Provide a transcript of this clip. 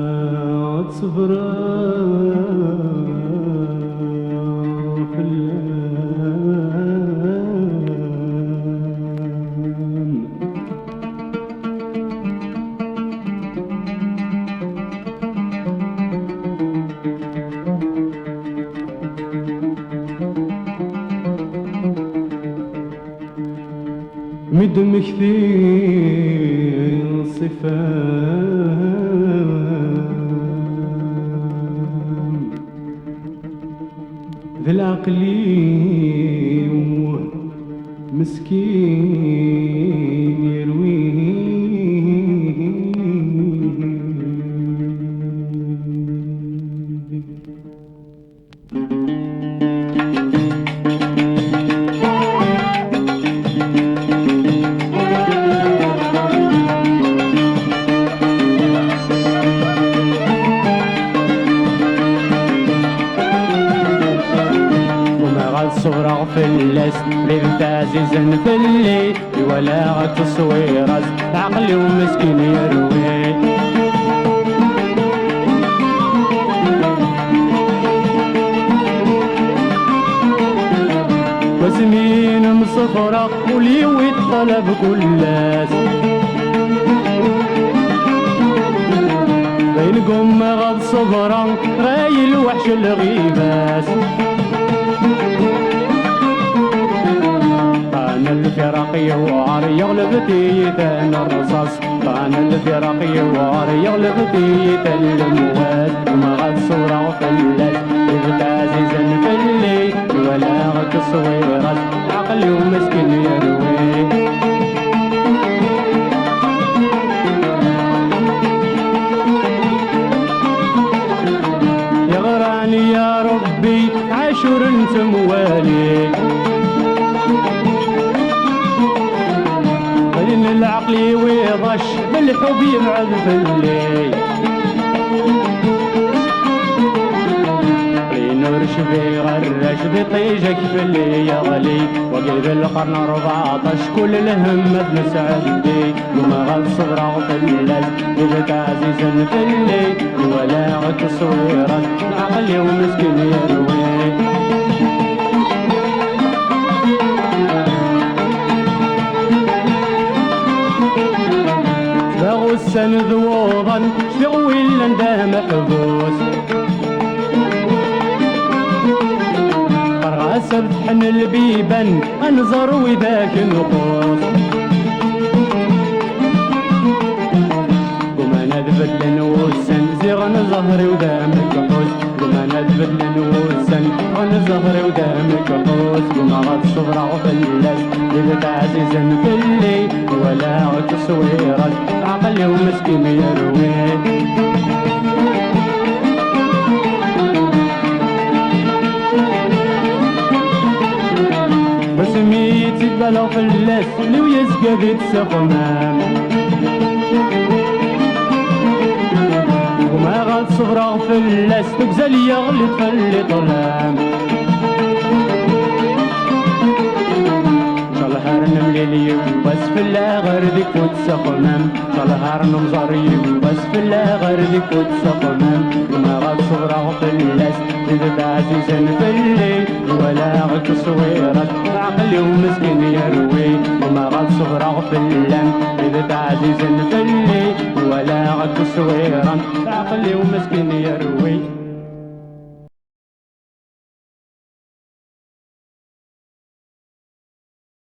قمات صفراء في اللام مدم كثير صفان ذي العقل مسكين يرويه صغرى في اللاس ريت عزيزا في الليل ولا غد تصويرات عقلي ومسكين يروي وسمين مصفرة وليوي الطلب كلاس بينكم غد صبرا غاي الوحش الغيباس طعن الفراق يوار يغلب تيتان الرصاص طعن الفراق يوار يغلب تيتان الاموات وما غد صورة فلاس إذ عزيزا في الليل ولا غد تصويرات عقلي ومسكين يروي يغراني يا ربي عاشور انت موالي بين العقل ويضش بالحب يبعد في الليل نورش في غرش بطيجك في اللي يغلي وقيد القرن 14 كل الهم بنسعد بي وما غد صبرا في الليل جبت عزيزا في الليل ولا غد تصويرات عقلي ومسكين يروي باغو السند وضا شغوي لنده محبوس فرغاسة بتحن البيبان انظر وذاك النقوص قم انا ذبل نوسن زغن ظهري ودامك حوس قم انا ذبل نوسن غن ظهري ودامك حوس قم غد صبرا في اللاس جبت عزيزا في الليل ولا غد تصويرات عقلي ومسكين يروي بسميتي بلا فلاس لو يزقى بيت سخمام وما غاد صبرا فلاس تقزل يغلي فلي طلام شالهار نمليلي بس فلا غردك وتسخمام شالهار نمزاري بس فلا غردك وتسخمام وما غاد صبرا فلاس إذا عزيزا في الليل ولا غد تصويرات عقلي ومسكين يروي وما غد صبرا في اللام إذا عزيزا في الليل ولا غد تصويرات عقلي ومسكين يروي